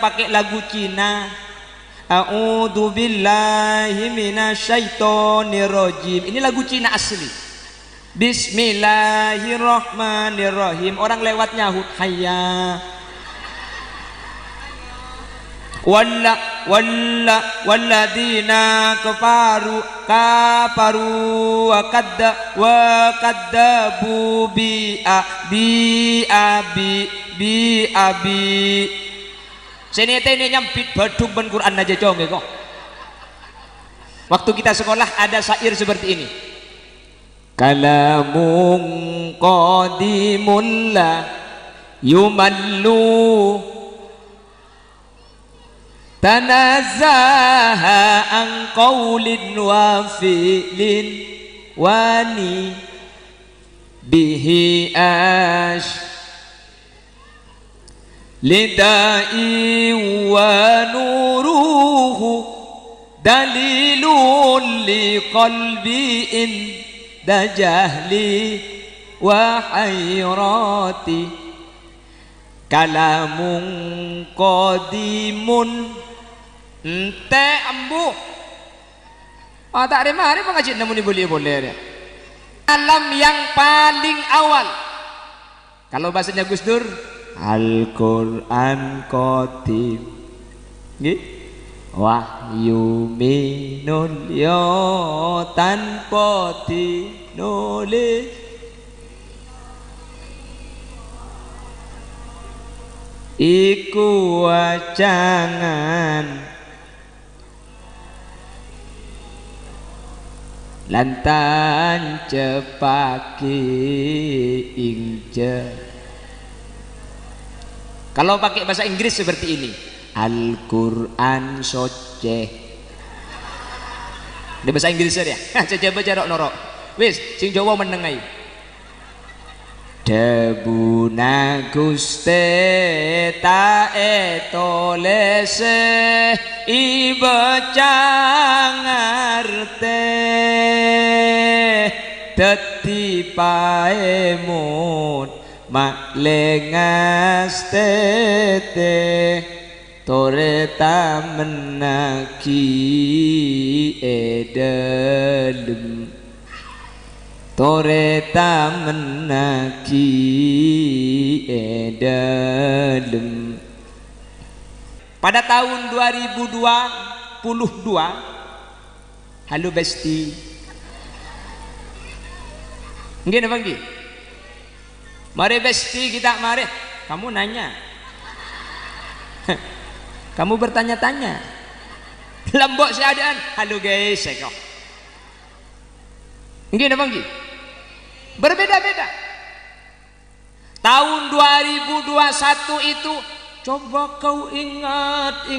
pakai lagu Cina. A'udzu billahi minasyaitonir rajim. Ini lagu Cina asli. Bismillahirrahmanirrahim. Orang lewat nyahut hayya. Walladina kafaru wa kaddabu bi abi. Sini ini nyampit badung ben Quran aja conge kok. Waktu kita sekolah ada syair seperti ini. Kalamun qadimun la yumallu tanazaha an qaulin wa fi'lin wani bihi ash lidai wa nuruhu dalilun li qalbiin dajahli wa hayrati kalamun qadimun ente ambu tak ada pengajian namun boleh alam yang paling awal kalau bahasanya Gus Dur Al-Quran qadim wahyu minul yo tanpa dinulis iku wajangan lantan cepaki inje. Kalau pakai bahasa Inggris seperti ini Al-Quran soceh di bahasa Inggris ya coba jarok norok wis sing Jawa menengai debuna Guste ta etolese ibaca ngarte dadi paemut maklengas tete toreta menaki edelem toreta menaki edelem. Pada tahun 2022 halo Besti nggih Bang Gi mari Besti kita mari kamu nanya kamu bertanya-tanya lembok seadaan halo guys kok nggih Bang Gi berbeda-beda. Tahun 2021 itu coba kau ingat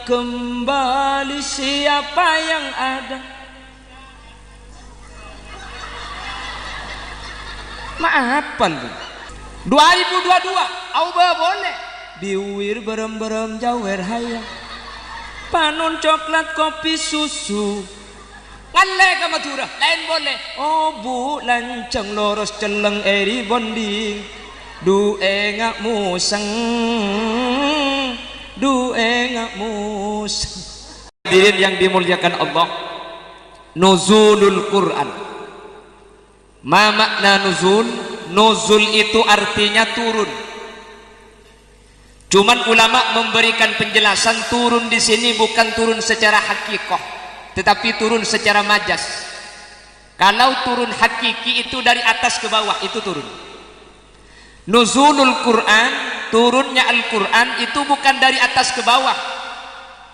kembali siapa yang ada. Maafkan 2022 auba boleh diuir berem-berem jawer hayang panon coklat kopi susu ngalle ke Madura lain boleh oh bu lanceng loros celeng eri bondi du'e ngak museng hadirin yang dimuliakan Allah nuzulul Quran. Ma makna nuzul? Nuzul itu artinya turun. Cuman ulama memberikan penjelasan turun di sini bukan turun secara hakikoh, tetapi turun secara majas. Kalau turun hakiki itu dari atas ke bawah itu turun. Nuzulul Quran, turunnya Al-Quran itu bukan dari atas ke bawah.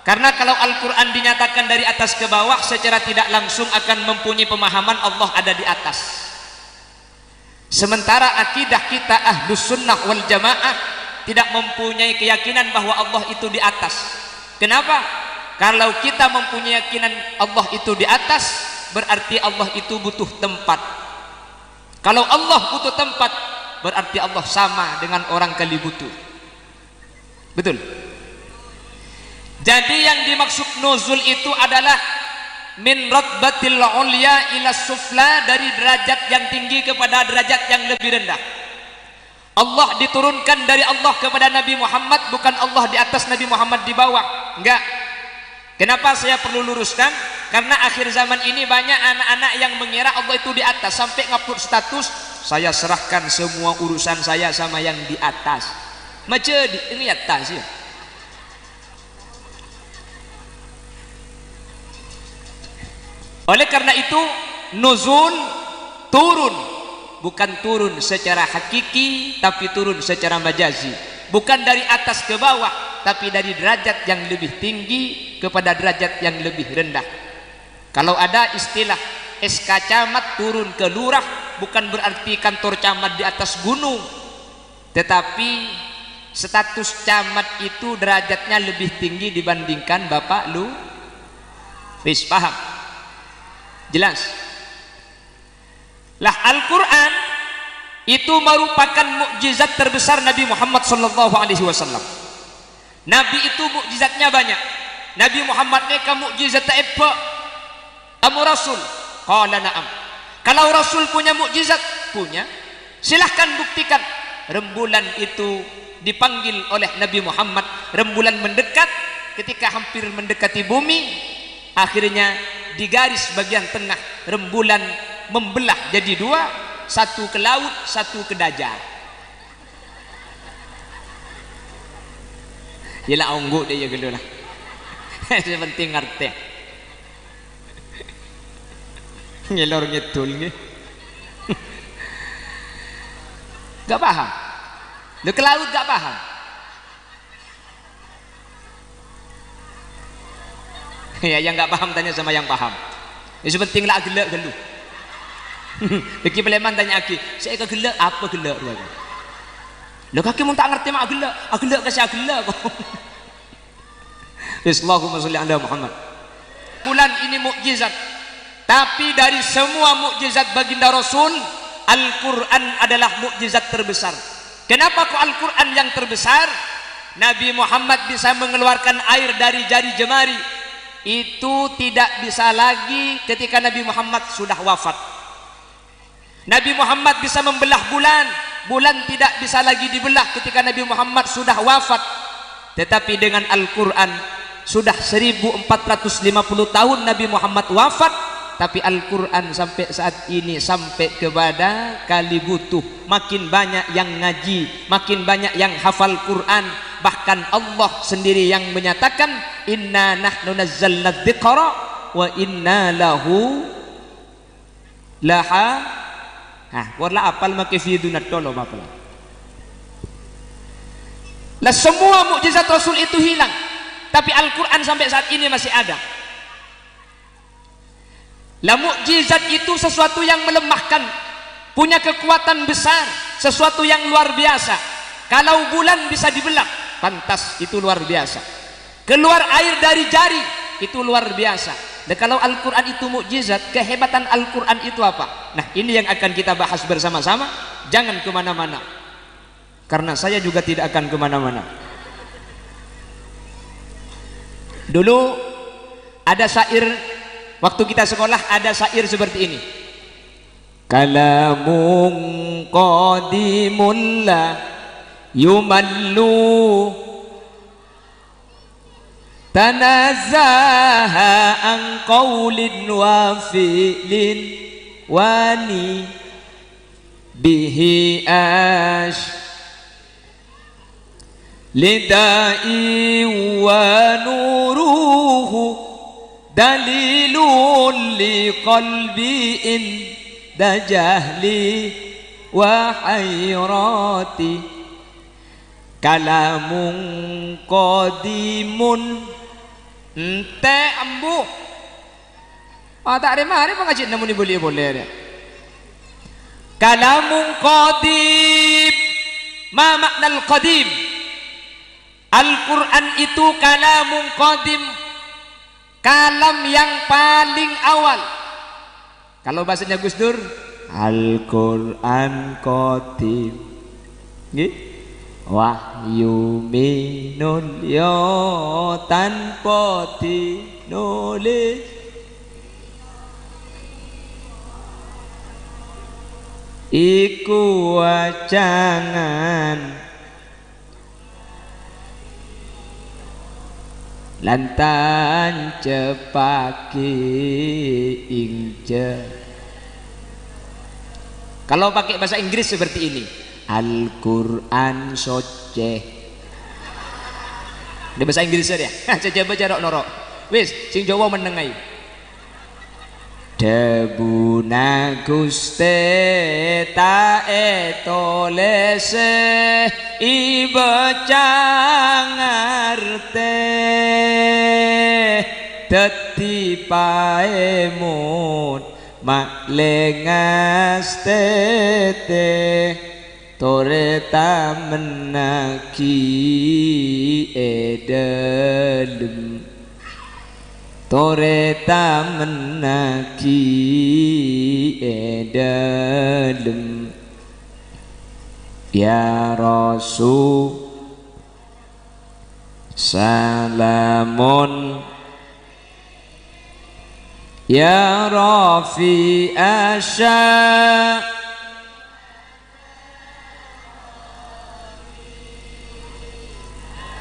Karena kalau Al-Quran dinyatakan dari atas ke bawah secara tidak langsung akan mempunyai pemahaman Allah ada di atas. Sementara akidah kita Ahlus Sunnah wal Jamaah tidak mempunyai keyakinan bahwa Allah itu di atas. Kenapa? Kalau kita mempunyai keyakinan Allah itu di atas, berarti Allah itu butuh tempat. Kalau Allah butuh tempat, berarti Allah sama dengan orang kali butuh. Betul? Jadi yang dimaksud nuzul itu adalah min ratbatil ulya ila sufla, dari derajat yang tinggi kepada derajat yang lebih rendah. Allah diturunkan dari Allah kepada Nabi Muhammad, bukan Allah di atas Nabi Muhammad di bawah. Enggak. Kenapa saya perlu luruskan? Karena akhir zaman ini banyak anak-anak yang mengira Allah itu di atas, sampai ngupload status, saya serahkan semua urusan saya sama yang di atas. Macam ini atas ya. Oleh karena itu nuzul turun, bukan turun secara hakiki tapi turun secara majazi, bukan dari atas ke bawah tapi dari derajat yang lebih tinggi kepada derajat yang lebih rendah. Kalau ada istilah SK camat turun ke lurah, bukan berarti kantor camat di atas gunung, tetapi status camat itu derajatnya lebih tinggi dibandingkan bapak lu. Wis paham? Jelas? Lah Al-Quran itu merupakan mukjizat terbesar Nabi Muhammad SAW. Nabi itu mukjizatnya banyak. Nabi Muhammad ni kamu mukjizat apa? Kamu Rasul? Qala na'am. Kalau Rasul punya mukjizat, punya, silahkan buktikan. Rembulan itu dipanggil oleh Nabi Muhammad, rembulan mendekat, ketika hampir mendekati bumi, akhirnya di garis bagian tengah rembulan membelah jadi dua, satu ke laut, satu ke dajar. Yalah onggok dia gitu lah. Sepenting ngerti. Ngelor ngetul nge. Gak paham. Lu ke laut gak paham. Ya yang gak paham tanya sama yang paham. Ya sepenting lah gelak gelu. Bagi peleman tanya aki, saya ke gelak apa gelak ruaga? Lo kaki mau tak ngerti mak gelak kasih gelak kok. Allahumma sholli ala Muhammad. Bulan ini mukjizat, tapi dari semua mukjizat baginda Rasul, Al-Quran adalah mukjizat terbesar. Kenapa kok Al-Quran yang terbesar? Nabi Muhammad bisa mengeluarkan air dari jari jemari, itu tidak bisa lagi ketika Nabi Muhammad sudah wafat. Nabi Muhammad bisa membelah bulan, bulan tidak bisa lagi dibelah ketika Nabi Muhammad sudah wafat. Tetapi dengan Al-Quran sudah 1450 tahun Nabi Muhammad wafat, tapi Al-Quran sampai saat ini, sampai kepada kali butuh, makin banyak yang ngaji, makin banyak yang hafal Quran. Bahkan Allah sendiri yang menyatakan, inna nahnu nazzalna dzikra wa inna lahu laha. Warla apal makifidunat tolong apal. Lah semua mukjizat Rasul itu hilang, tapi Al-Quran sampai saat ini masih ada. Lah mukjizat itu sesuatu yang melemahkan, punya kekuatan besar, sesuatu yang luar biasa. Kalau bulan bisa dibelah, pantas, itu luar biasa. Keluar air dari jari, itu luar biasa. Dan kalau Al-Quran itu mukjizat, kehebatan Al-Quran itu apa? Nah ini yang akan kita bahas bersama-sama. Jangan kemana-mana, karena saya juga tidak akan kemana-mana. Dulu ada syair, waktu kita sekolah ada syair seperti ini. Kalamun qadimun la yumallu tanazaha an qawlin wa fi'lin wani bihi ash lidai wa nuruhu dalilun li qalbiin dajahli wa hayrati kalamun qadimun ente ambu tak ada mari pengajian namun boleh kalamun qadim. Ma makna al-qadim? Al-Quran itu kalamun qadim, kalam yang paling awal. Kalau bahasanya Gus Dur, Al-Quran qadim wahyu minul yo tanpa dinulis. iku wajangan lantan cepaki ingce. Kalau pakai bahasa Inggris seperti ini, Al-Quran soceh. Di bahasa Inggris saja. Coba cara norok. Wis, sing Jawa menengai. Debuna Guste tae tolese ibaca ngarte dadi paemut maklengas tete toreta menaki edalem toreta menaki edalem ya Rasul salamun ya Rafi asya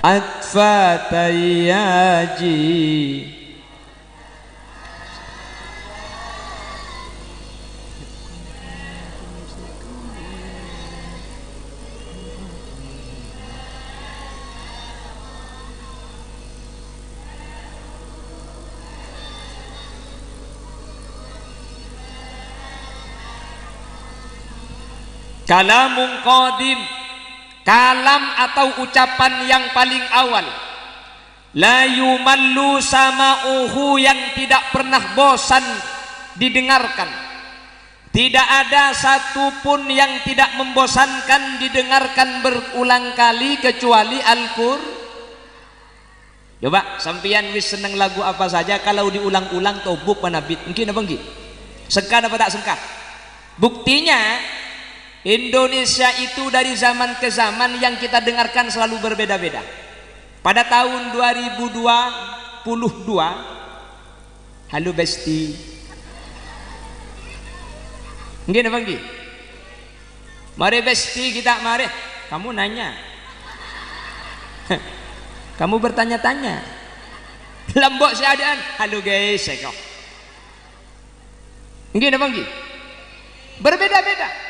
atfatayyaji kalamun qadim, kalam atau ucapan yang paling awal, la yumallu sama'uhu, yang tidak pernah bosan didengarkan. Tidak ada satupun yang tidak membosankan didengarkan berulang kali kecuali Al-Qur'an. Coba sampeyan wis seneng lagu apa saja kalau diulang-ulang tobuk panabit mungkin apa nggih? Sengkah apa tak sengkah? Buktinya Indonesia itu dari zaman ke zaman yang kita dengarkan selalu berbeda-beda. Pada tahun 2022, halo Besti, nggih napa nggih? Mari Besti kita mari. Kamu nanya, kamu bertanya-tanya. Lembok seadaan, halo guys, kok. Nggih napa nggih? Berbeda-beda.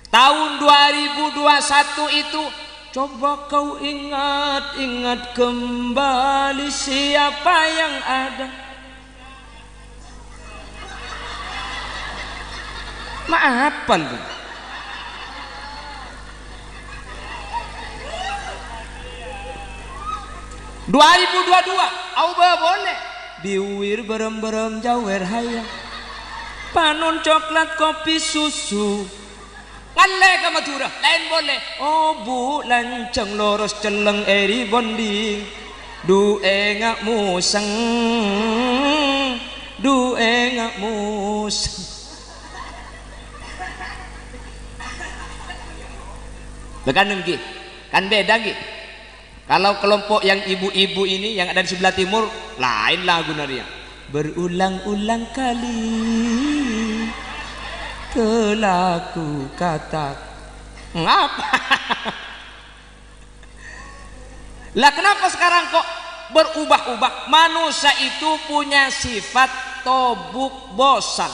Tahun 2021 itu coba kau ingat-ingat kembali siapa yang ada. Maafan lu. 2022 auba boleh biwir berem-berem jawer hayang panon coklat kopi susu ngalle ka Madura lain boleh. Oh bu lancang loros celeng eri bondi duwe ngak museng duwe ngak museng. Lekan nggih kan beda nggih. Kalau kelompok yang ibu-ibu ini yang ada di sebelah timur lain lagu naria. Berulang-ulang kali telah ku kata ngapa? Lah kenapa sekarang kok berubah-ubah? Manusia itu punya sifat tobuk bosan.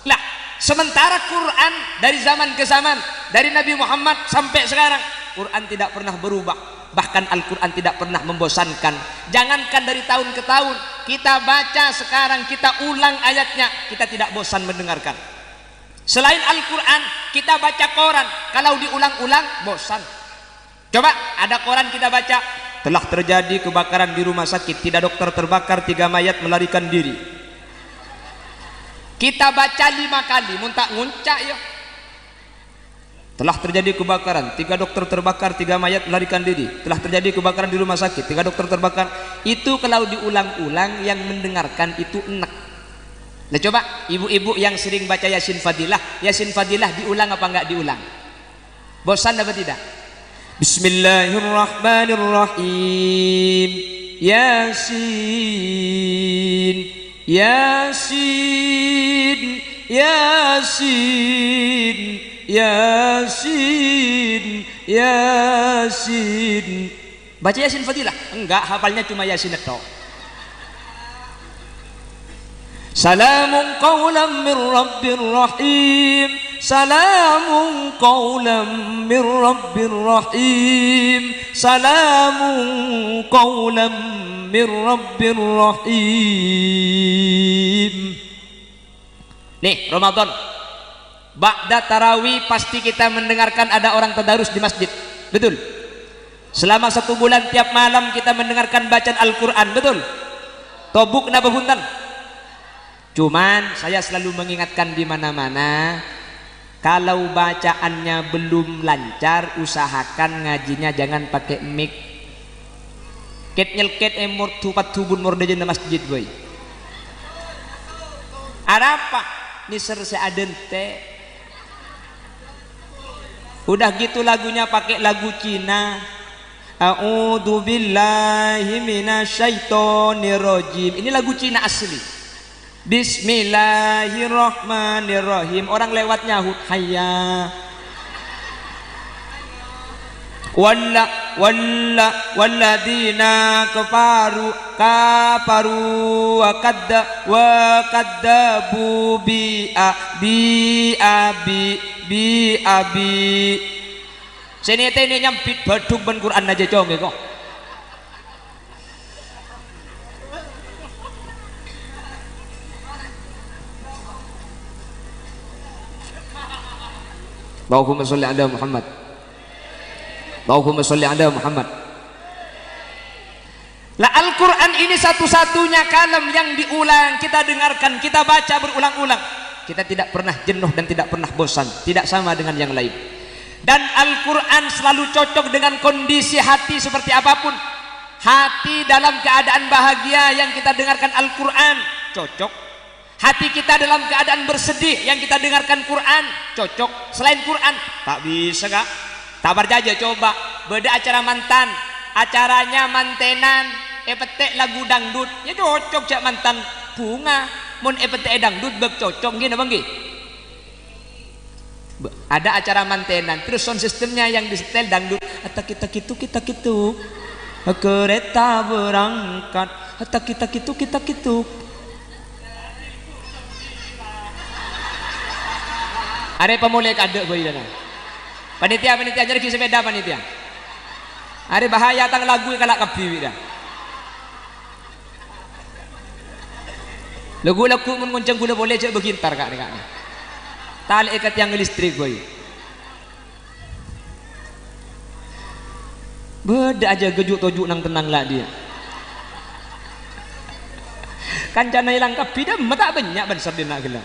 Lah sementara Quran dari zaman ke zaman, dari Nabi Muhammad sampai sekarang, Quran tidak pernah berubah. Bahkan Al-Quran tidak pernah membosankan. Jangankan dari tahun ke tahun, kita baca sekarang, kita ulang ayatnya, kita tidak bosan mendengarkan. Selain Al-Quran, kita baca koran, kalau diulang-ulang bosan. Coba ada koran kita baca, telah terjadi kebakaran di rumah sakit, 3 dokter terbakar, 3 mayat melarikan diri. Kita baca 5 kali, muntak nguncak ya. Telah terjadi kebakaran, 3 dokter terbakar, 3 mayat melarikan diri. Telah terjadi kebakaran di rumah sakit, 3 dokter terbakar. Itu kalau diulang-ulang yang mendengarkan itu enak. Nah coba ibu-ibu yang sering baca Yasin Fadilah, Yasin Fadilah diulang apa enggak diulang? Bosan apa tidak? Bismillahirrahmanirrahim. Yasin, Yasin, Yasin, Yasin, Yasin. Baca Yasin fadilah? Enggak, hafalnya cuma Yasin itu. Salamun qawlan min rabbir rahim, salamun qawlan min rabbir rahim, salamun qawlan min rabbir rahim. Nih Ramadan, ba'da tarawih pasti kita mendengarkan ada orang tadarus di masjid, betul? Selama 1 bulan tiap malam kita mendengarkan bacaan Al-Quran, betul? Tobuk napa punten? Cuman saya selalu mengingatkan di mana-mana, kalau bacaannya belum lancar, usahakan ngajinya jangan pakai mic. Ket nyelket emor tupat tubun mordejen di masjid boy. Ada apa? Niser seadente. Udah gitu lagunya pakai lagu Cina. A'udzu billahi minasyaitonir rajim. Ini lagu Cina asli. Bismillahirrahmanirrahim. Orang lewat nyahut hayya walladina kafaru wa kaddabu bi sini ini nyampit badung ben Quran aja cong kok. Allahumma sholli ala Muhammad. Allahumma sholli ala Muhammad. Lah Al-Quran ini satu-satunya kalam yang diulang, kita dengarkan, kita baca berulang-ulang. Kita tidak pernah jenuh dan tidak pernah bosan, tidak sama dengan yang lain. Dan Al-Quran selalu cocok dengan kondisi hati seperti apapun. Hati dalam keadaan bahagia yang kita dengarkan Al-Quran cocok. Hati kita dalam keadaan bersedih yang kita dengarkan Quran cocok. Selain Quran tak bisa kak. Tak berjaya coba beda acara mantan, acaranya mantenan, petek lagu dangdut ya cocok cak mantan bunga. Mun petek dangdut beg cocok gini bang gini. Ada acara mantenan terus sound sistemnya yang disetel dangdut. Hatta kita gitu kereta berangkat. Hatta kita gitu. Are pemulai kadek boy dana. Panitia jadi sepeda panitia. Are bahaya tang lagu kalak kabi dah. Lagu-lagu mun ngonceng gula boleh cek begintar kak nih. Tali ikat yang listrik boy. Beda aja gejuk-tojuk nang tenang lah dia. Kancana hilang kabi dah mata banyak besar dia nak gelar.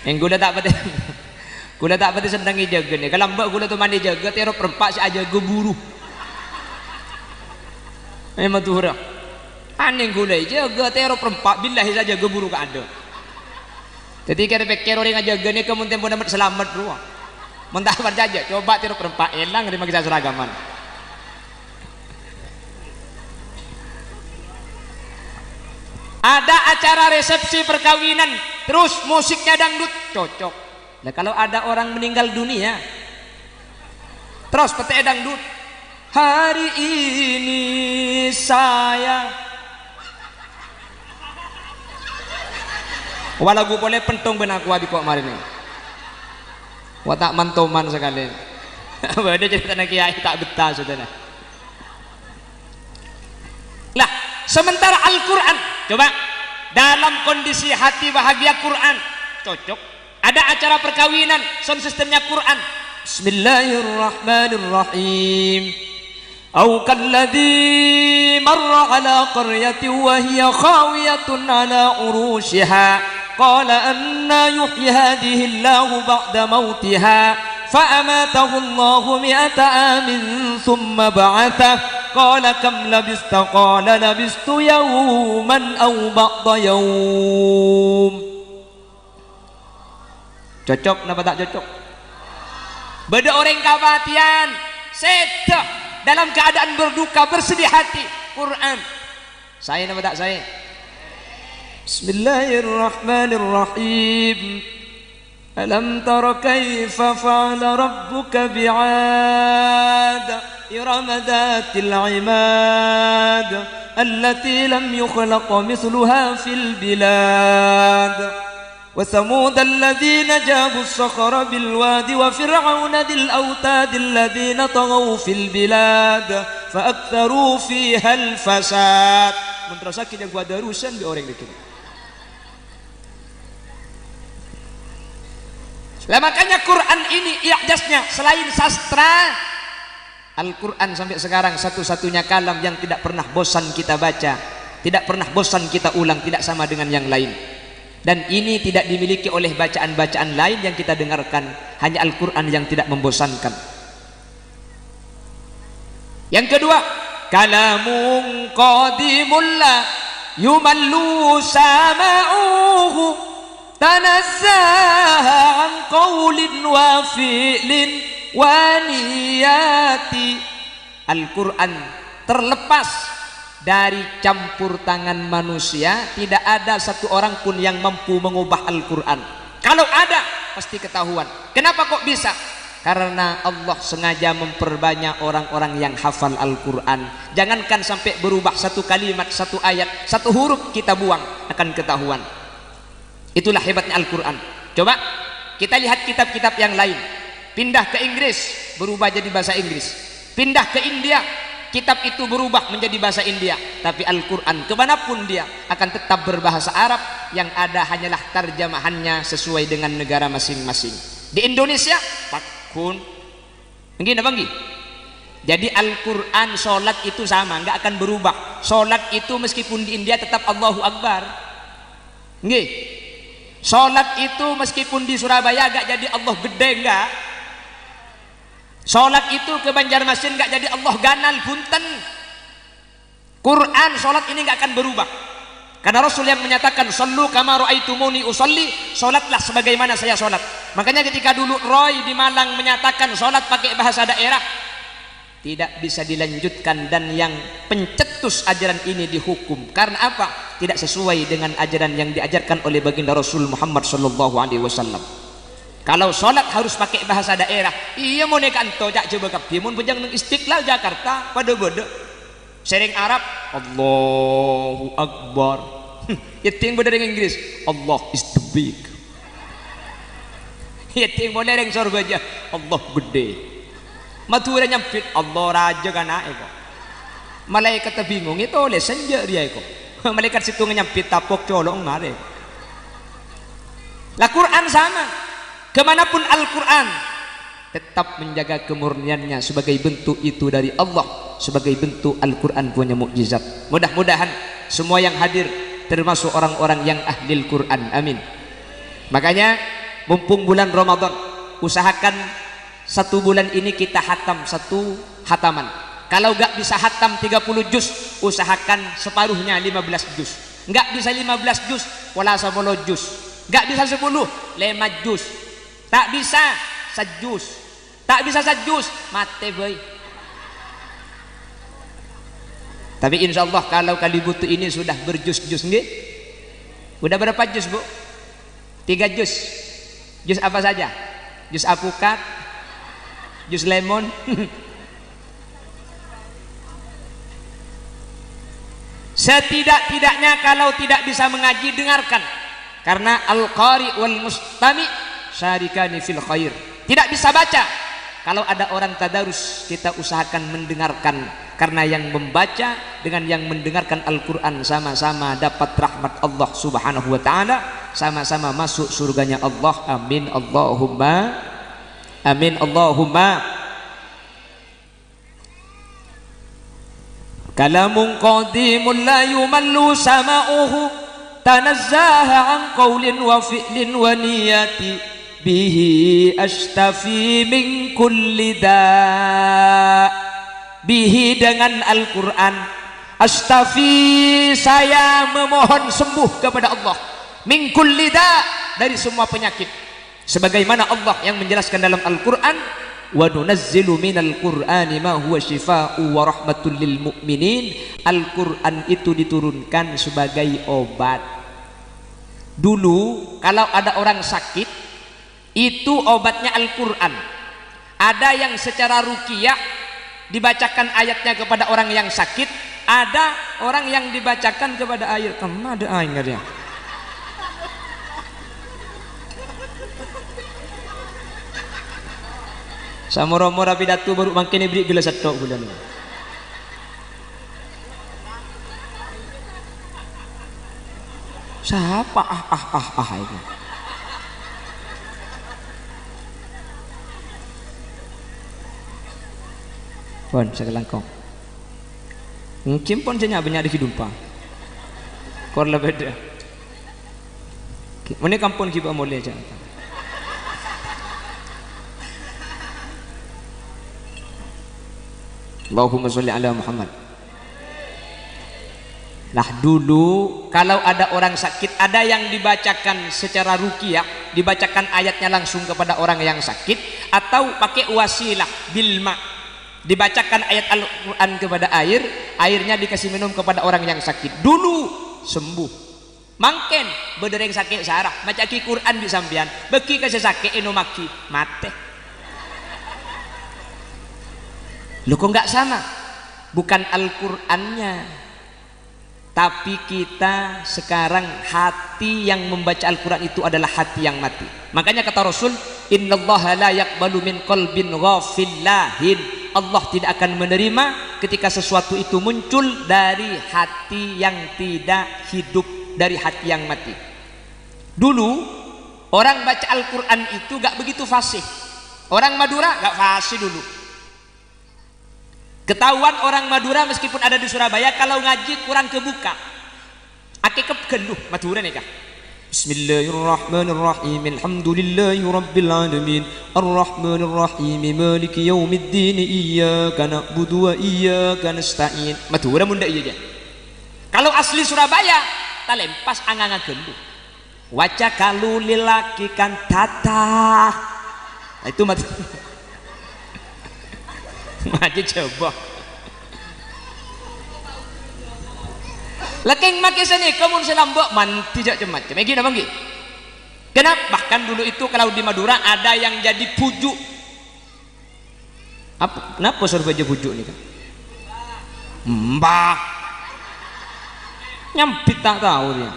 Yang gula tak pati sedang jaga nih. Kalau mbak gula tu mandi jaga, terop perempat si aja geburu. Memang tuh dah. Aneh gula jaga terop perempat billahi saja geburu ke ada. Jadi kita pikir orang jaga nih kemudian pun dapat selamat ruang. Mentah berjaja, coba terop perempat elang terima kita seragaman. Ada acara resepsi perkawinan terus musiknya dangdut cocok. Nah kalau ada orang meninggal dunia terus petek dangdut, hari ini saya walagu boleh pentong benak wabi kok kemarin ini watak mantoman sekali. Ada cerita nak kiai tak betah saudara. Lah sementara Al-Quran coba dalam kondisi hati bahagia Quran cocok. Ada acara perkawinan sound sistemnya Quran. Bismillahirrahmanirrahim. Au kalladzi marra ala qaryatin wa hiya khawiyatun ala urushiha qala anna yuhyi hadhihi Allahu ba'da mautiha fa amatahu Allahu mi'ata amin thumma ba'athahu qala kam labista qala labistu yawman aw ba'da yawm. Cocok napa tak cocok? Beda orang kematian sedah dalam keadaan berduka bersedih hati Quran. Saya napa tak saya? Bismillahirrahmanirrahim. Alam tara kaifa fa'ala rabbuka bi'ad iram dhatil 'imad allati lam yukhlaq mithluha fil bilad wa thamud alladhina jabu as-sakhara bil wadi wa fir'auna dhil awtad alladhina taghaw fil bilad fa aktharu fiha al fasad. Mun terus kita gua darusan di orang itu. Lah makanya Quran ini i'jaznya selain sastra, Al-Quran sampai sekarang satu-satunya kalam yang tidak pernah bosan kita baca, tidak pernah bosan kita ulang, tidak sama dengan yang lain. Dan ini tidak dimiliki oleh bacaan-bacaan lain yang kita dengarkan, hanya Al-Quran yang tidak membosankan. Yang kedua, kalamun qadimul la yumallu sama'uhu tanazzaha an qawlin wa fi'lin wa niyati. Al-Quran terlepas dari campur tangan manusia. Tidak ada satu orang pun yang mampu mengubah Al-Quran. Kalau ada pasti ketahuan. Kenapa kok bisa? Karena Allah sengaja memperbanyak orang-orang yang hafal Al-Quran. Jangankan sampai berubah satu kalimat, satu ayat, satu huruf kita buang, akan ketahuan. Itulah hebatnya Al-Quran. Coba kita lihat kitab-kitab yang lain. Pindah ke Inggris, berubah jadi bahasa Inggris. Pindah ke India, kitab itu berubah menjadi bahasa India. Tapi Al-Quran kemanapun dia akan tetap berbahasa Arab. Yang ada hanyalah terjemahannya sesuai dengan negara masing-masing. Di Indonesia pakun begini banggi. Jadi Al-Quran, sholat itu sama, nggak akan berubah. Sholat itu meskipun di India tetap Allahu Akbar. Nggih. Sholat itu meskipun di Surabaya gak jadi Allah gede, enggak. Sholat itu ke Banjarmasin gak jadi Allah ganal punten. Quran, sholat ini gak akan berubah. Karena Rasul yang menyatakan sallu kama ra'aitumuni usolli, sholatlah sebagaimana saya sholat. Makanya ketika dulu Roy di Malang menyatakan sholat pakai bahasa daerah, tidak bisa dilanjutkan, dan yang pencetus ajaran ini dihukum. Karena apa? Tidak sesuai dengan ajaran yang diajarkan oleh baginda Rasul Muhammad sallallahu alaihi wasallam. Kalau sholat harus pakai bahasa daerah, iya mau nekanto jak coba kapi mun bujang nang Istiqlal Jakarta pada bodoh sering Arab Allahu Akbar. Yating bodoh dengan Inggris Allah is the big. Yating bodoh dengan surga aja Allah gede. Matura nyampit Allah raja kana eko. Malaikat bingung itu oleh senja dia eko. Malaikat situ nyampit tapok colong ngare. Lah Quran sama. Kemanapun Al-Quran tetap menjaga kemurniannya sebagai bentuk itu dari Allah, sebagai bentuk Al-Quran punya mukjizat. Mudah-mudahan semua yang hadir termasuk orang-orang yang ahli Al-Quran. Amin. Makanya mumpung bulan Ramadan, usahakan satu bulan ini kita hatam satu hataman. Kalau gak bisa hatam 30 juz, usahakan separuhnya 15 juz. Gak bisa 15 juz, wala 10 juz. Gak bisa 10, 5 juz. Tak bisa sejus. Tak bisa sejus, mate boy. Tapi insya Allah kalau kali butuh ini sudah berjus-jus nggih. Udah berapa jus bu? 3 jus. Jus apa saja? Jus apukat, jus lemon. Setidak-tidaknya kalau tidak bisa mengaji, dengarkan. Karena al-qari wal mustami syarikani fil khair. Tidak bisa baca, kalau ada orang tadarus kita usahakan mendengarkan. Karena yang membaca dengan yang mendengarkan Al-Quran sama-sama dapat rahmat Allah subhanahu wa ta'ala, sama-sama masuk surganya Allah. Amin Allahumma amin Allahumma. Kalamun qadimun la yumallu sama'uhu tanazzaha an qawlin wa fi'lin wa niyati bihi ashtafi min kulli da. Bihi dengan Al-Quran, ashtafi saya memohon sembuh kepada Allah, min kulli da dari semua penyakit. Sebagaimana Allah yang menjelaskan dalam Al-Quran, wa nunazzilu minal qur'ani ma huwa shifaa'u wa rahmatul lil mu'minin. Al-Quran itu diturunkan sebagai obat. Dulu kalau ada orang sakit itu obatnya Al-Quran. Ada yang secara ruqyah dibacakan ayatnya kepada orang yang sakit, ada orang yang dibacakan kepada air. Kamu ada air ya? Samora-mora pidato baru makin beri gelas tok bulan. Siapa itu? Pon sekelangkong. Mungkin pon saya banyak di hidupan. Kor lah beda. Mana kampung kita boleh aja. Allahumma sholli ala Muhammad. Nah dulu kalau ada orang sakit, ada yang dibacakan secara ruqyah, dibacakan ayatnya langsung kepada orang yang sakit, atau pakai wasilah bilma, dibacakan ayat Al-Quran kepada air, airnya dikasih minum kepada orang yang sakit. Dulu sembuh. Mangken bedereng sakit sarah, baca Quran di sambian, beki kasih sakit enomaki mate. Loh kok nggak sama? Bukan Al-Qur'annya, tapi kita sekarang hati yang membaca Al-Quran itu adalah hati yang mati. Makanya kata Rasul, innallaha la yaqbalu min qalbin ghafillahin. Allah tidak akan menerima ketika sesuatu itu muncul dari hati yang tidak hidup, dari hati yang mati. Dulu orang baca Al-Quran itu gak begitu fasih. Orang Madura gak fasih dulu. Ketahuan orang Madura meskipun ada di Surabaya kalau ngaji kurang kebuka. Ake kegeluh Madura nih kak. Bismillahirrahmanirrahim. Alhamdulillahi rabbil alamin. Arrahmanirrahim. Maliki yaumiddin. Iyyaka na'budu wa iyyaka nasta'in. Madura munda iya aja. Kalau asli Surabaya ta lempas anganga geluh. Waca kalu lilaki kan tata. Nah, itu Madura. Ngaji coba lekeng make sini kamu selambok manti jak macam begini apa nggih? Kenapa? Bahkan dulu itu kalau di Madura ada yang jadi pujuk. Apa? Kenapa suruh baca pujuk nih kan? Mbah nyampit tak tahu dia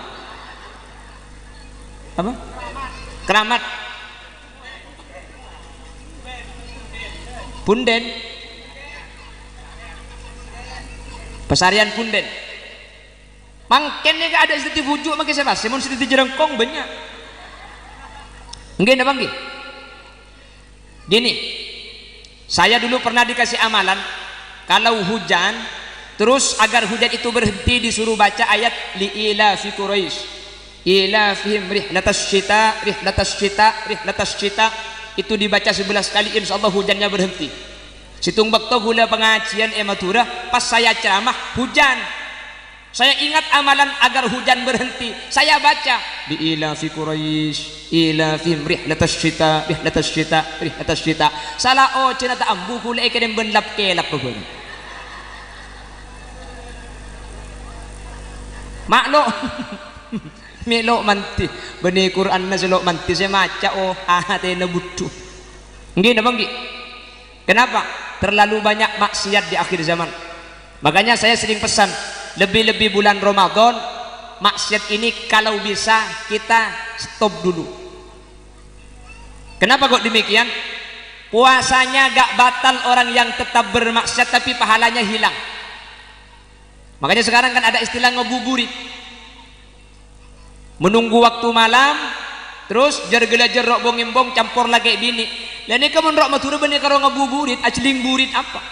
apa? Keramat punden, pesarian punden. Mangkennya gak ada istri bujuk makin saya masih mau istri jerengkong banyak. Enggak apa enggak? Gini, saya dulu pernah dikasih amalan kalau hujan, terus agar hujan itu berhenti disuruh baca ayat li'ila fi Quraisy, ila fihim rihlatas syita, rihlatas syita, rihlatas syita. Itu dibaca 11 kali, insya Allah hujannya berhenti. Situng bakto gula pengajian Madura, pas saya ceramah hujan, saya ingat amalan agar hujan berhenti, saya baca bi ila fi Quraisy ila fi rihlatas syita rihlatas syita rihlatas syita. Salah cina ta ambu gula ekene benlap kelap ko. Maklo melo manti bani Quran na selo manti saya maca ate na butuh. Nggih napa nggih? Kenapa? Terlalu banyak maksiat di akhir zaman. Makanya saya sering pesan, lebih-lebih bulan Ramadan maksiat ini kalau bisa kita stop dulu. Kenapa kok demikian? Puasanya gak batal orang yang tetap bermaksiat tapi pahalanya hilang. Makanya sekarang kan ada istilah ngebuburit, menunggu waktu malam terus jer-gelajer rok bongimbong campur lagi bini. Lah ini kamu rok Madura bener karo ngebuburit ajling burit apa?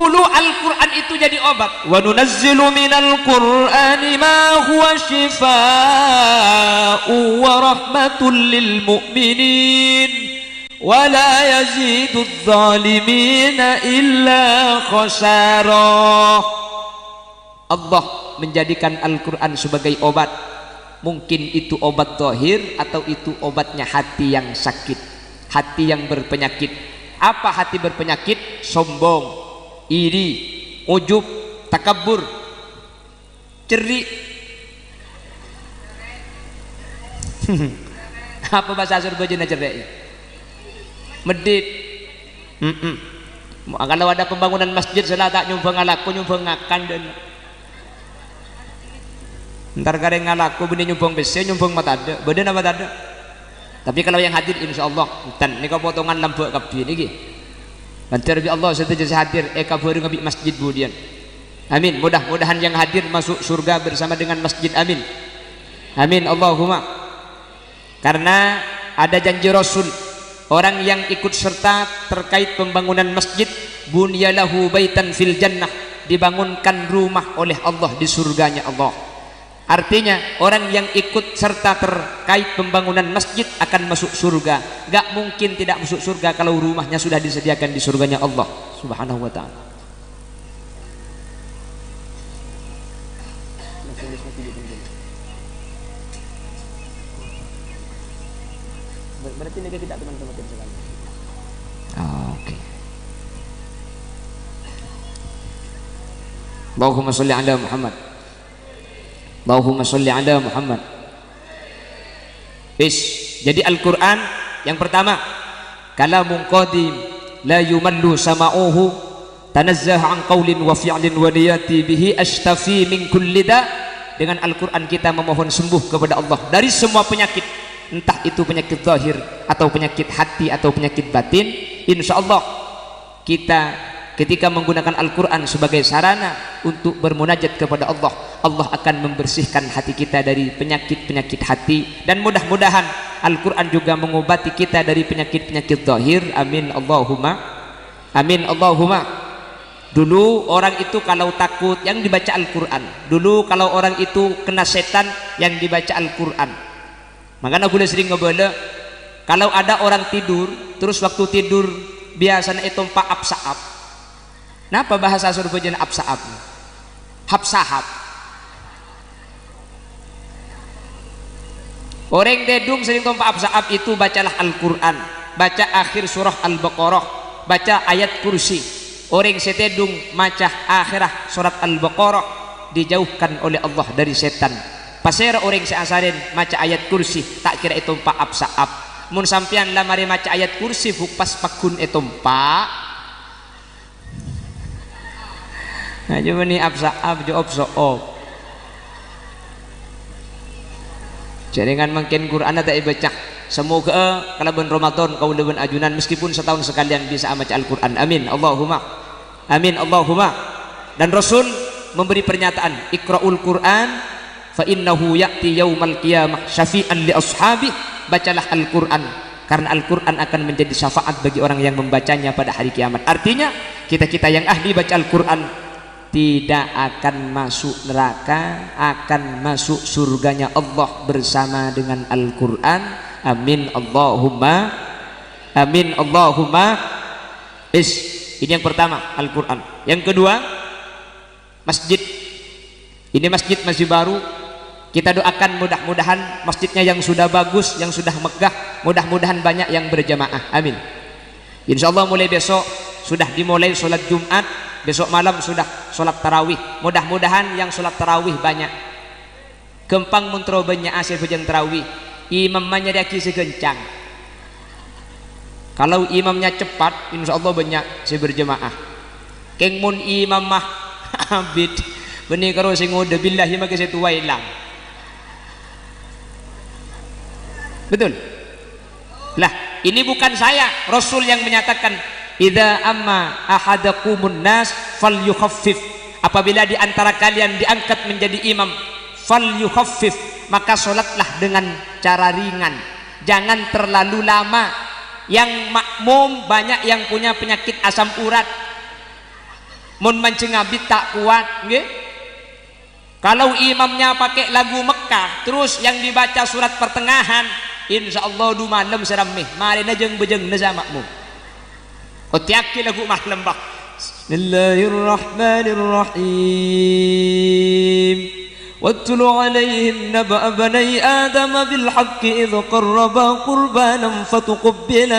Dulu Al-Quran itu jadi obat. Wa nunazzilu minal Qur'ani ma huwa shifaa'u wa rahmatul lil mu'minin wa la yazidu adh-dhalimina illa khasara. Allah menjadikan Al-Quran sebagai obat. Mungkin itu obat zahir atau itu obatnya hati yang sakit, hati yang berpenyakit. Apa hati berpenyakit? Sombong, iri, ujub, takabur, cerik. Apa bahasa Surabaya cerik? Medit. Kalau ada pembangunan masjid salah tak nyumbang alaku nyumbang akan dan ntar kareng ngalaku benih nyumbang besi nyumbang mata ada badan apa tak ada. Tapi kalau yang hadir insyaallah dan ini potongan lampu kabin ini bantu Rabbi Allah setuju hadir kabur ngabi masjid budian. Amin. Mudah-mudahan yang hadir masuk surga bersama dengan masjid. Amin. Amin Allahumma. Karena ada janji Rasul, orang yang ikut serta terkait pembangunan masjid, bunyalahu baitan fil jannah, dibangunkan rumah oleh Allah di surganya Allah. Artinya orang yang ikut serta terkait pembangunan masjid akan masuk surga. Gak mungkin tidak masuk surga kalau rumahnya sudah disediakan di surganya Allah Subhanahu wa ta'ala. Berarti ini tidak teman-teman sekali. Oke. Allahumma sholli ala Muhammad. Allahumma sholli ala Muhammad. Jadi Al-Quran yang pertama kalamun qadim la yumallu sama'uhu tanazzaha an qaulin wa fi'lin wa niyati bihi ashtafi min kulli da. Dengan Al-Quran kita memohon sembuh kepada Allah dari semua penyakit, entah itu penyakit zahir atau penyakit hati atau penyakit batin. Insyaallah kita ketika menggunakan Al-Quran sebagai sarana untuk bermunajat kepada Allah, Allah akan membersihkan hati kita dari penyakit-penyakit hati, dan mudah-mudahan Al-Quran juga mengobati kita dari penyakit-penyakit zahir. Amin Allahumma. Amin Allahumma. Dulu orang itu kalau takut yang dibaca Al-Quran, dulu kalau orang itu kena setan yang dibaca Al-Quran. Makanya aku sering ngebala kalau ada orang tidur terus waktu tidur biasanya itu paap saap. Napa bahasa Surabaya absaab? Hapsahap. Orang dedung sering tompa absaab itu bacalah Al-Quran, baca akhir surah Al-Baqarah, baca ayat kursi. Orang setedung maca akhirah surat Al-Baqarah dijauhkan oleh Allah dari setan. Pasir orang seasarin maca ayat kursi tak kira itu tompa absaab. Mun sampian lamari maca ayat kursi fupas pakun etompa. Nah, cuma ni absaab jawab soop. Jadi kan mungkin Quran tak dibaca. Semoga kalau bulan Ramadan kau lebih ajunan meskipun setahun sekalian bisa baca Al-Quran. Amin Allahumma. Amin Allahumma. Dan Rasul memberi pernyataan, Iqra'ul Quran fa innahu ya'ti yaumal qiyamah syafi'an li ashabi. Bacalah Al-Quran karena Al-Quran akan menjadi syafaat bagi orang yang membacanya pada hari kiamat. Artinya kita-kita yang ahli baca Al-Quran tidak akan masuk neraka, akan masuk surganya Allah bersama dengan Al-Quran. Amin Allahumma. Amin Allahumma. Ini yang pertama Al-Quran. Yang kedua masjid. Ini masjid masih baru, kita doakan mudah-mudahan masjidnya yang sudah bagus, yang sudah megah, mudah-mudahan banyak yang berjamaah. Amin. Insyaallah mulai besok sudah dimulai sholat Jumat, besok malam sudah sholat tarawih. Mudah-mudahan yang sholat tarawih banyak. Kempang muntro banyak asal hujan tarawih. Imamnya dia kisi kencang. Kalau imamnya cepat, insyaallah banyak si berjemaah. Keng mun imam mah abid benih karo sing udah billahi maka situ wailang. Betul? Lah, ini bukan saya, Rasul yang menyatakan idza amma ahadakumun nas falyukhaffif. Apabila di antara kalian diangkat menjadi imam, falyukhaffif, maka sholatlah dengan cara ringan, jangan terlalu lama. Yang makmum banyak yang punya penyakit asam urat, mun mancing abid tak kuat nggih. Kalau imamnya pakai lagu Mekah terus yang dibaca surat pertengahan, insyaallah du malam seramih marina jeung bejeng na makmum. Otiaki lagu malam bah. Bismillahirrahmanirrahim. واتل عليهم نبأ بني آدم بالحق إذ قربا قربانا فتقبل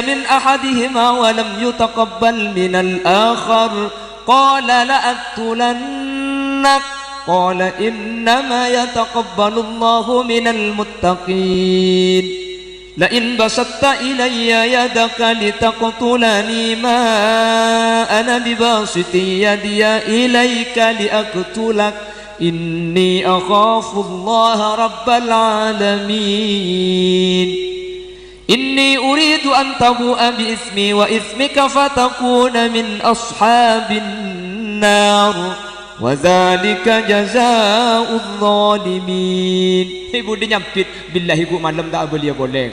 من أحدهما ولم يتقبل من الآخر qala la'aqtulannak qala innama yataqabbalullahu minal muttaqin la in basatta ilayya yadaka litaqtulani ma ana bibasiti yadiya ilayka liaqtulak inni akhafullaha rabbal alamin inni uridu an tabu'a bi ismi wa ismika fatakuna min ashabin nar wa dzalika jazaa'udz zalimin. Ibu dia nyampit billahi ibu malam tak boleh boleh.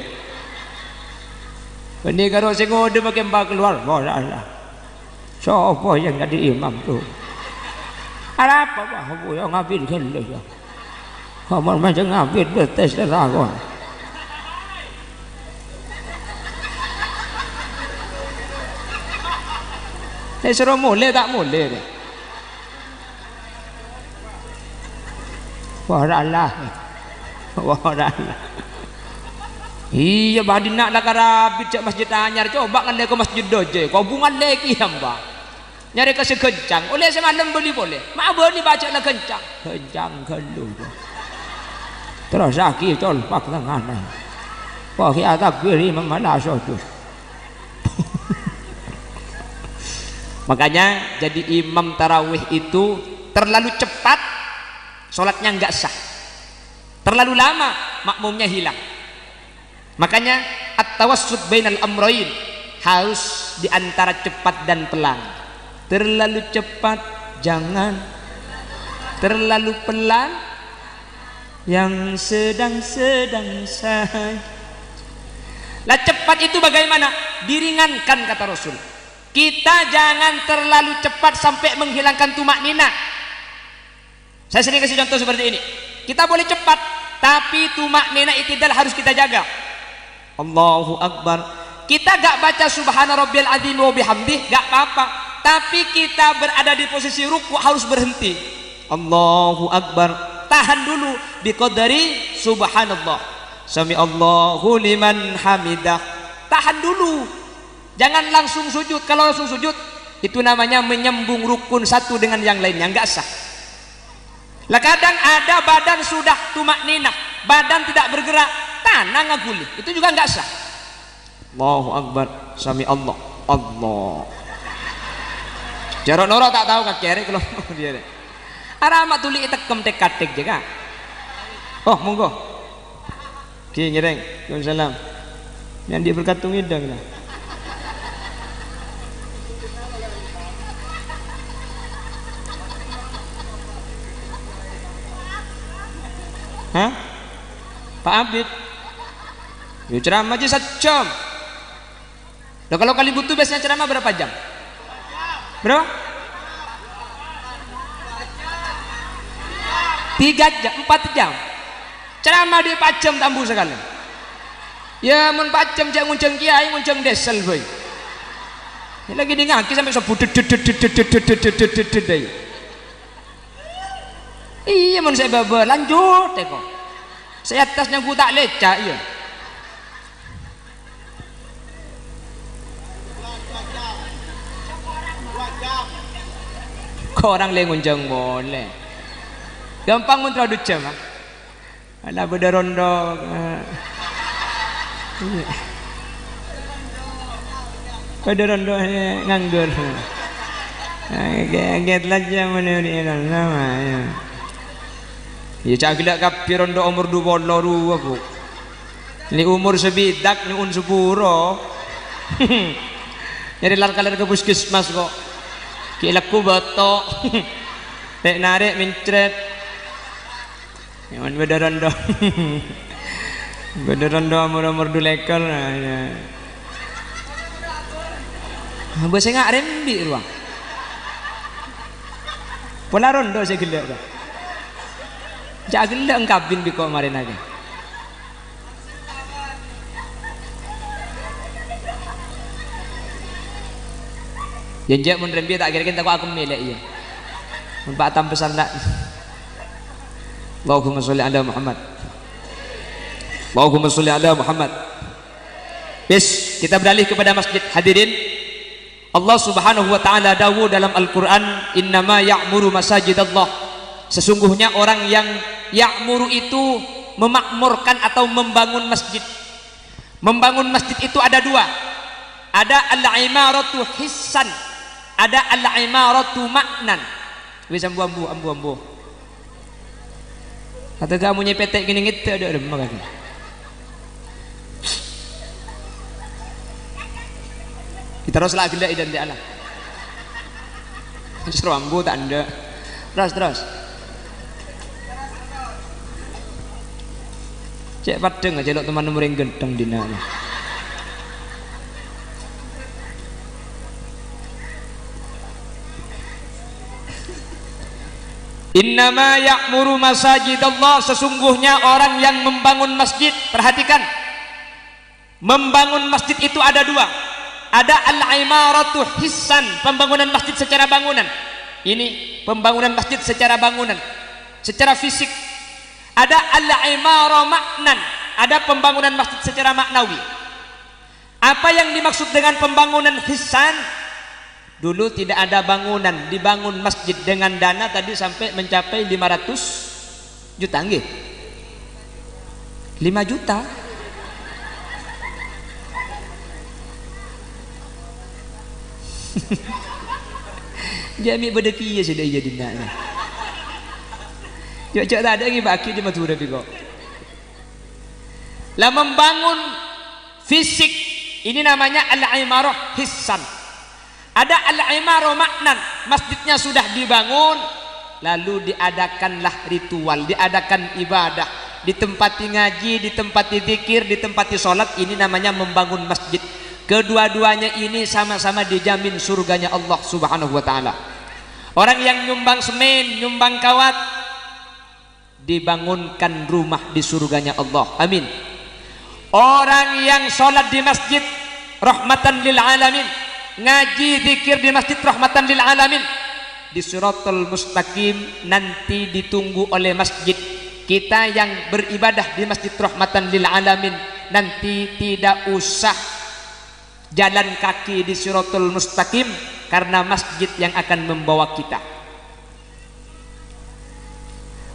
Ini kalau sing ngode makin bak keluar, Allah. Siapa yang jadi imam tu? Ada apa bah? Ibu yang ngambil kele ya. Kamu macam ngambil betes dah kau. Saya suruh mulai tak mulai ni. Wahralah. Iya badi nak lah karabit cak masjid anyar coba ngan ke masjid doje kau bungan lagi hamba nyari ke sekencang oleh semalam beli boleh mak beli baca lah kencang kalau terus sakit tol pak tangan wah kita takbir imam mana tu. Makanya jadi imam tarawih itu terlalu cepat sholatnya enggak sah, terlalu lama makmumnya hilang. Makanya at-tawassut bainal amrayn harus diantara cepat dan pelan. Terlalu cepat jangan, terlalu pelan yang sedang-sedang saja. Lah cepat itu bagaimana? Diringankan kata Rasul. Kita jangan terlalu cepat sampai menghilangkan tumak nina. Saya sering kasih contoh seperti ini. Kita boleh cepat, tapi tumak nina itidal harus kita jaga. Allahu Akbar. Kita gak baca subhana rabbiyal azim wa bihamdih gak apa-apa, tapi kita berada di posisi ruku harus berhenti. Allahu Akbar. Tahan dulu biqadari subhanallah. Sami Allahu liman hamidah. Tahan dulu. Jangan langsung sujud. Kalau langsung sujud itu namanya menyambung rukun satu dengan yang lainnya, enggak sah. Lah kadang ada badan sudah tumak ninah, badan tidak bergerak, tanah ngaguli, itu juga enggak sah. Allahu Akbar, sami Allah, Allah. Jarok noro tak tahu kak kere kalau dia. Aramat tuli itekem tekatek juga. Oh monggo. Ki nyereng, Waalaikumsalam. Yang dia berkatung hidang lah. Hah? Pak Abid ya ceramah aja 1 jam. Nah, kalau kali butuh biasanya ceramah berapa jam? Berapa? 3 jam, 4 jam ceramah di 4 jam tambu sekali ya mun 4 jam jangan ngunceng kiai ngunceng desel boy ini lagi di ngaki sampai sebut iya mun saya baba lanjut kok saya atasnya gua tak lecak iya kok orang lengunjang boleh gampang mun terlalu jam ala beda rondo beda rondo nganggur kaget aja menurut nama ya cak gila kapi rondo umur 22 aku ini umur sebidak ini unsupuro nyari lar-kalar ke puskesmas kok kilaku batok nek narik mincret yang beda rondo beda rondo umur 2 lekor bahasa nggak rembi ruang pola rondo saya gila jak gila engkabin biko kemarin aja janjak mun rembi tak kira-kira aku milih iya Pak Tam pesan nak Allahumma sholli ala Muhammad Allahumma sholli ala Muhammad. Yes, kita beralih kepada masjid. Hadirin Allah Subhanahu wa taala dawuh dalam Al-Qur'an, innama ya'muru masajidallah. Sesungguhnya orang yang ya'muru itu memakmurkan atau membangun masjid. Membangun masjid itu ada dua. Ada al-imaratu hissan, ada al-imaratu maknan. Wis ambu. Kata kamu nyepetek gini gitu ada makan. Kita terus lagi dah idan dia lah. Justru ambu tak ada. Terus. Cek padeng aja lo teman nomor yang genteng dina. Innama ya'muru masajidallah, sesungguhnya orang yang membangun masjid, perhatikan, membangun masjid itu ada dua. Ada al-imaratu hissan, pembangunan masjid secara bangunan. Ini pembangunan masjid secara bangunan, secara fisik. Ada al-imara maknan, ada pembangunan masjid secara maknawi. Apa yang dimaksud dengan pembangunan hissan? Dulu tidak ada bangunan, dibangun masjid dengan dana tadi sampai mencapai 500 juta nggih. 5 juta. Jami bedeki ya sudah jadi nak. Cok tak ada lagi baki di Madura kok. Lah membangun fisik ini namanya al-imarah hissan. Ada al-imarah maknan, masjidnya sudah dibangun, lalu diadakanlah ritual, diadakan ibadah, ditempati ngaji, ditempati zikir, ditempati sholat. Ini namanya membangun masjid. Kedua-duanya ini sama-sama dijamin surganya Allah Subhanahu wa ta'ala. Orang yang nyumbang semen, nyumbang kawat, dibangunkan rumah di surganya Allah. Amin. Orang yang sholat di masjid, rahmatan lil alamin, ngaji zikir di masjid, rahmatan lil alamin, di siratal mustaqim, nanti ditunggu oleh masjid. Kita yang beribadah di masjid rahmatan lil alamin nanti tidak usah jalan kaki di siratal mustaqim, karena masjid yang akan membawa kita.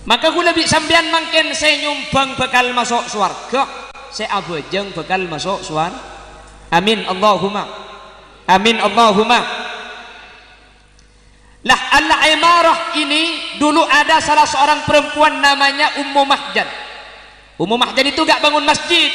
Maka gue lebih sampean mungkin saya nyumbang bakal masuk surga, saya abojeng bakal masuk surga. Amin Allahumma. Amin Allahumma. Lah al-imarah ini dulu ada salah seorang perempuan namanya Ummu Mahjan. Ummu Mahjan itu gak bangun masjid,